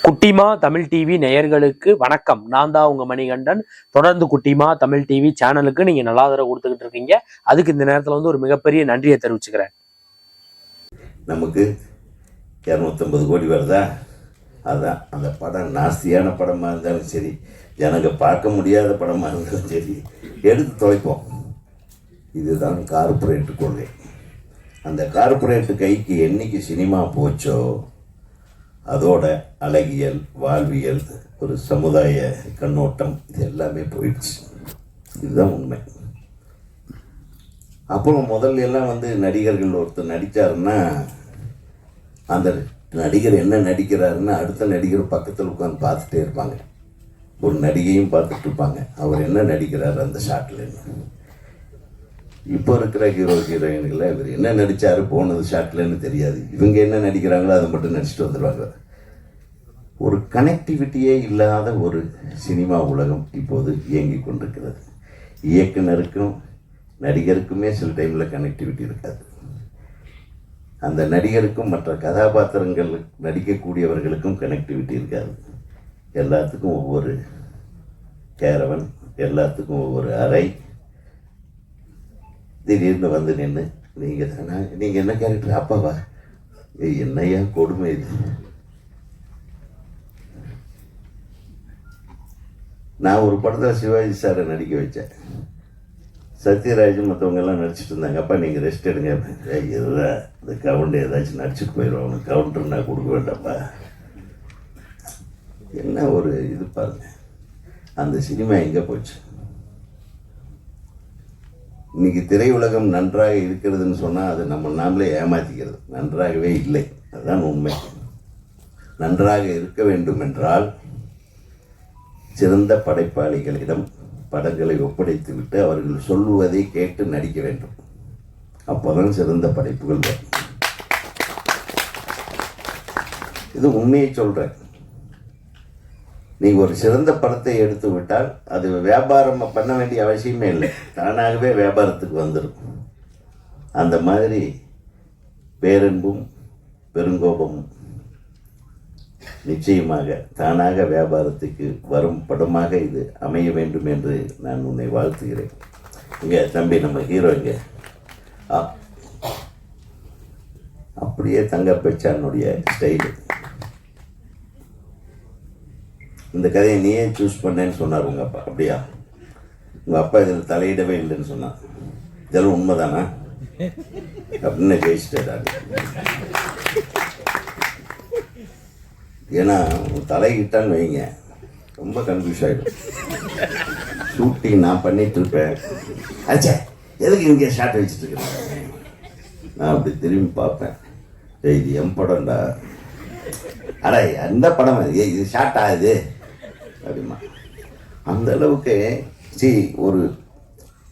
குட்டிமா தமிழ் டிவி நேயர்களுக்கு வணக்கம். நான் தான் உங்க மணிகண்டன். தொடர்ந்து குட்டிமா தமிழ் டிவி சேனலுக்கு நீங்க நல்லா ஆதரவு கொடுத்துக்கிட்டு இருக்கீங்க. அதுக்கு இந்த நேரத்துல ஒரு மிகப்பெரிய நன்றியை தெரிவிச்சுக்கிறேன். நமக்கு 250 கோடி வருதா? அதுதான் அந்த படம் நாஸ்தியான படமாக இருந்தாலும் சரி, ஜனங்க பார்க்க முடியாத படமாக இருந்தாலும் சரி, எடுத்து தொலைப்போம். இதுதான் கார்பரேட்டு கொள்கை. அந்த கார்பரேட்டு கைக்கு என்னைக்கு சினிமா போச்சோ அதோட அழகியல், வாழ்வியல், ஒரு சமுதாய கண்ணோட்டம் இது எல்லாமே போயிடுச்சு. இதுதான் உண்மை. அப்புறம் முதல்ல எல்லாம் நடிகர்கள் ஒருத்தர் நடித்தாருன்னா அந்த நடிகர் என்ன நடிக்கிறாருன்னு அடுத்த நடிகர் பக்கத்தில் உட்காந்து பார்த்துட்டே இருப்பாங்க. ஒரு நடிகையும் பார்த்துட்டு இருப்பாங்க, அவர் என்ன நடிக்கிறாரு அந்த ஷாட்லன்னு. இப்போ இருக்கிற ஹீரோயின்களை இவர் என்ன நடித்தார் போனது ஷாட்லன்னு தெரியாது. இவங்க என்ன நடிக்கிறாங்களோ அதை மட்டும் நடிச்சுட்டு வந்துடுவாங்க. ஒரு கனெக்டிவிட்டியே இல்லாத ஒரு சினிமா உலகம் இப்போது இயங்கி கொண்டிருக்கிறது. இயக்குனருக்கும் நடிகருக்குமே சில டைமில் கனெக்டிவிட்டி இருக்காது. அந்த நடிகருக்கும் மற்ற கதாபாத்திரங்கள் நடிக்கக்கூடியவர்களுக்கும் கனெக்டிவிட்டி இருக்காது. எல்லாத்துக்கும் ஒவ்வொரு கேரவன், எல்லாத்துக்கும் ஒவ்வொரு அறை. திடீர்னு வந்து நின்று நீங்கள் என்ன கேரக்டர்? அப்பாவா? என்னையா கொடுமை இது. நான் ஒரு படத்தில் சிவாஜி சாரை நடிக்க வச்சேன். சத்யராஜ் மற்றவங்க எல்லாம் நடிச்சிட்டு இருந்தாங்க. அப்பா நீங்கள் ரெஸ்ட் எடுங்க. இதுதான் இந்த கவுண்டர் ஏதாச்சும் நடிச்சுட்டு போயிடுவோம், அவனுக்கு கவுண்டர் நான் கொடுக்க வேண்டாம்ப்பா. என்ன ஒரு இது பாருங்க, அந்த சினிமா எங்கே போச்சு? இன்னைக்கு திரையுலகம் நன்றாக இருக்கிறதுன்னு சொன்னால் அது நாமளே ஏமாற்றிக்கிறது. நன்றாகவே இல்லை, அதுதான் உண்மை. நன்றாக இருக்க வேண்டும் என்றால் சிறந்த படைப்பாளிகளிடம் படங்களை ஒப்படைத்து விட்டு அவர்கள் சொல்லுவதை கேட்டு நடிக்க வேண்டும். அப்போதான் சிறந்த படைப்புகள் வரும். இது உண்மையை சொல்கிறேன். நீங்கள் ஒரு சிறந்த படத்தை எடுத்து விட்டால் அது வியாபாரம் பண்ண வேண்டிய அவசியமே இல்லை, தானாகவே வியாபாரத்துக்கு வந்துடும். அந்த மாதிரி பேரன்பும் பெருங்கோபமும் நிச்சயமாக தானாக வியாபாரத்துக்கு வரும் படமாக இது அமைய வேண்டும் என்று நான் உன்னை வாழ்த்துகிறேன். இங்கே தம்பி நம்ம ஹீரோ இங்கே அப்படியே தங்கப்பச்சானுடைய ஸ்டைலு. இந்த கதையை நீயே சூஸ் பண்ணேன்னு சொன்னார் உங்கள் அப்பா. அப்படியா? உங்கள் அப்பா இதில் தலையிடவே இல்லைன்னு சொன்னான். இதெல்லாம் உண்மைதானா அப்படின்னு ஜெயிச்சிட்டாரு. ஏன்னா தலையிட்டான்னு வைங்க, ரொம்ப கன்ஃபியூஸ் ஆகிடும். ஷூட்டிங் நான் பண்ணிட்டு இருப்பேன். ஆச்சே எதுக்கு இங்கே ஷார்ட் வச்சுட்டு இருக்கிறேன்? நான் அப்படி திரும்பி பார்ப்பேன், இது என் படம்டா. அடா எந்த படம் இது ஷார்ட் ஆகுது அப்படிமா. அந்த அளவுக்கு ஒரு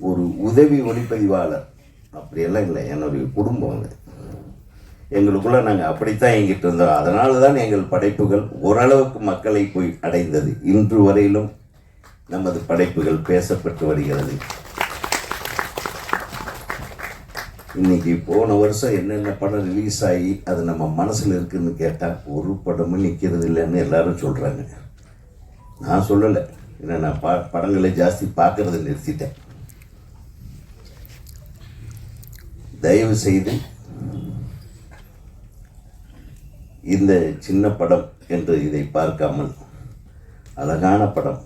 ஒரு உதவி ஒளிப்பதிவாளர் அப்படியெல்லாம் இல்லை. என்னுடைய குடும்பம் எங்களுக்குள்ள நாங்கள் அப்படித்தான் எங்கிட்டு இருந்தோம். அதனால தான் எங்கள் படைப்புகள் ஓரளவுக்கு மக்களை போய் அடைந்தது. இன்று வரையிலும் நமது படைப்புகள் பேசப்பட்டு வருகிறது. இன்னைக்கு போன வருஷம் என்னென்ன படம் ரிலீஸ் ஆகி அது நம்ம மனசில் இருக்குன்னு கேட்டால் ஒரு படமும் நிற்கிறது இல்லைன்னு எல்லாரும் சொல்கிறாங்க. நான் சொல்லலை, ஏன்னா நான் படங்களை ஜாஸ்தி பார்க்கறத நிறுத்திட்டேன். தயவு செய்து இந்த சின்ன படம் என்று இதை பார்க்காமல், அழகான படம்,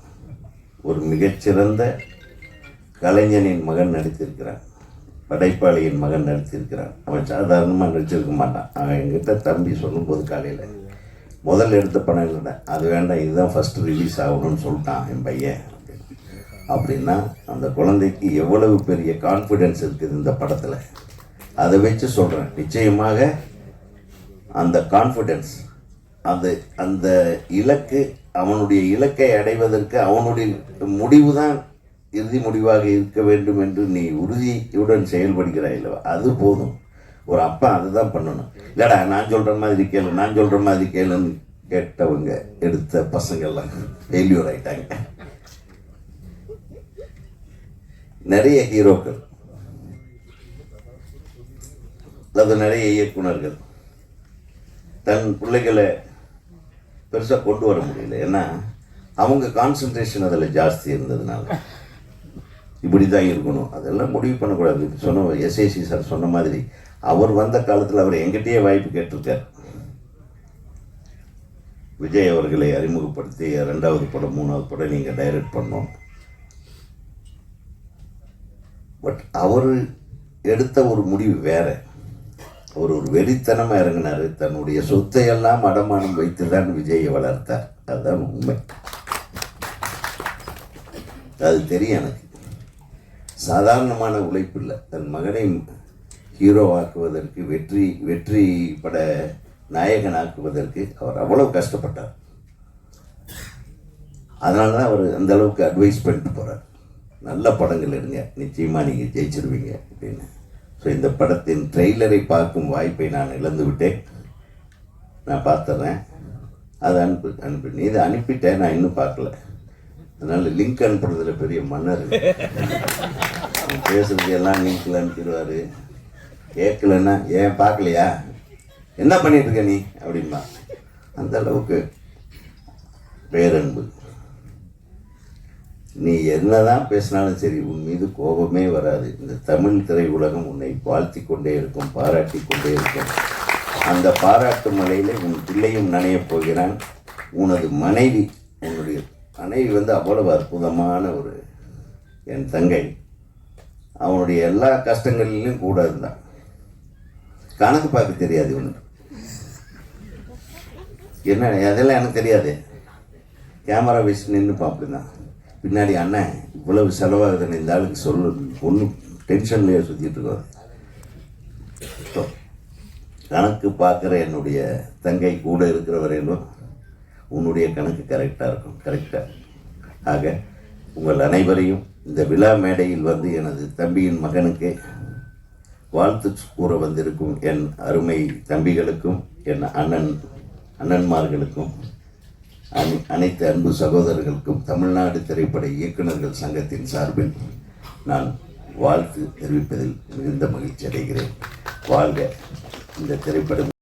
ஒரு மிகச்சிறந்த கலைஞனின் மகன் நடித்திருக்கிறான், படைப்பாளியின் மகன் நடித்திருக்கிறான். அவன் சாதாரணமாக நடிச்சிருக்க மாட்டான். அவன் என்கிட்ட தம்பி சொல்லும்போது காலையில் முதல்ல எடுத்த படம் இல்லைடா, அது வேண்டாம், இதுதான் ஃபஸ்ட்டு ரிலீஸ் ஆகணும்னு சொல்லிட்டான் என் பையன். அப்படின்னா அந்த குழந்தைக்கு எவ்வளவு பெரிய கான்ஃபிடென்ஸ் இருக்குது இந்த படத்தில். அதை வச்சு சொல்கிறேன், நிச்சயமாக அந்த கான்ஃபிடென்ஸ், அந்த இலக்கு, அவனுடைய இலக்கை அடைவதற்கு அவனுடைய முடிவு தான் இறுதி முடிவாக இருக்க வேண்டும் என்று நீ உறுதியுடன் செயல்படுகிறாய் இல்லவா, அது போதும். ஒரு அப்பா அதுதான் பண்ணணும். இல்லைடா நான் சொல்கிற மாதிரி கேளு, நான் சொல்கிற மாதிரி கேளுன்னு கேட்டவங்க எடுத்த பசங்கள்லாம் ஃபெயில்யூர் ஆகிட்டாங்க. நிறைய ஹீரோக்கள், அது நிறைய இயக்குனர்கள் தன் பிள்ளைகளை பெருசாக கொண்டு வர முடியல. ஏன்னா அவங்க கான்சன்ட்ரேஷன் அதில் ஜாஸ்தி இருந்ததுனால இப்படி தான் இருக்கணும் அதெல்லாம் முடிவு பண்ணக்கூடாது. சொன்ன எஸ்ஏசி சார் சொன்ன மாதிரி அவர் வந்த காலத்தில் அவர் எங்கிட்டயே வாய்ப்பு கேட்டிருக்கார். விஜய் அவர்களை அறிமுகப்படுத்தி 2வது படம் 3வது படம் நீங்கள் டைரக்ட் பண்ணோம். பட் அவர் எடுத்த ஒரு முடிவு வேற. அவர் ஒரு வெறித்தனமாக இறங்கினார். தன்னுடைய சொத்தையெல்லாம் அடமானம் வைத்து தான் விஜயை வளர்த்தார். அதுதான் உண்மை. அது தெரியும் எனக்கு. சாதாரணமான உழைப்பு இல்லை. தன் மகனை ஹீரோவாக்குவதற்கு வெற்றி பட நாயகனாக்குவதற்கு அவர் அவ்வளவு கஷ்டப்பட்டார். அதனால தான் அவர் அந்த அளவுக்கு அட்வைஸ் பண்ணிட்டு போகிறார். நல்ல படங்கள் எடுங்க, நிச்சயமாக நீங்கள் ஜெயிச்சிருவீங்க அப்படின்னு. ஸோ இந்த படத்தின் ட்ரெய்லரை பார்க்கும் வாய்ப்பை நான் இழந்து விட்டேன். நான் பார்த்துட்றேன். அதை அனுப்பி நீ இதை அனுப்பிட்டேன், நான் இன்னும் பார்க்கல. அதனால் லிங்க் அனுப்புறதுல பெரிய மன்னர். பேசுறது எல்லாம் லிங்க்கில் அனுப்பிடுவார். கேட்கலன்னா ஏன் பார்க்கலையா, என்ன பண்ணிட்டு இருக்க நீ அப்படின்பா. அந்த அளவுக்கு பேரன்பு. நீ என்னதான் பேசினாலும் சரி, உன் மீது கோபமே வராது. இந்த தமிழ் திரை உலகம் உன்னை வாழ்த்தி கொண்டே இருக்கும், பாராட்டி கொண்டே இருக்கும். அந்த பாராட்டு மலையில் உன் பிள்ளையும் நனையப் போகிறான். உனது மனைவி, உன்னுடைய மனைவி அவ்வளவு அற்புதமான ஒரு என் தங்கை. அவனுடைய எல்லா கஷ்டங்களிலும் கூட இருந்தான். கணக்கு பார்க்க தெரியாது இவனுக்கு. என்ன அதெல்லாம் எனக்கு தெரியாது. கேமரா வச்சு நின்று பார்ப்பேன். பின்னாடி அண்ணன் இவ்வளவு செலவாகுதுன்னு இந்த ஆளுக்கு சொல்லு, ஒன்றும் டென்ஷன்லேயே சுற்றிட்டு இருக்கோம். கணக்கு பார்க்குற என்னுடைய தங்கை கூட இருக்கிற வரையிலும் உன்னுடைய கணக்கு கரெக்டாக இருக்கும். கரெக்டாக. ஆக உங்கள் அனைவரையும் இந்த விழா மேடையில் எனது தம்பியின் மகனுக்கு வாழ்த்து கூற வந்திருக்கும் என் அருமை தம்பிகளுக்கும் என் அண்ணன்மார்களுக்கும் அனைத்து அன்பு சகோதரர்களுக்கும் தமிழ்நாடு திரைப்பட இயக்குநர்கள் சங்கத்தின் சார்பில் நான் வாழ்த்து தெரிவிப்பதில் மிகுந்த மகிழ்ச்சி அடைகிறேன். வாழ்க இந்த திரைப்படம்.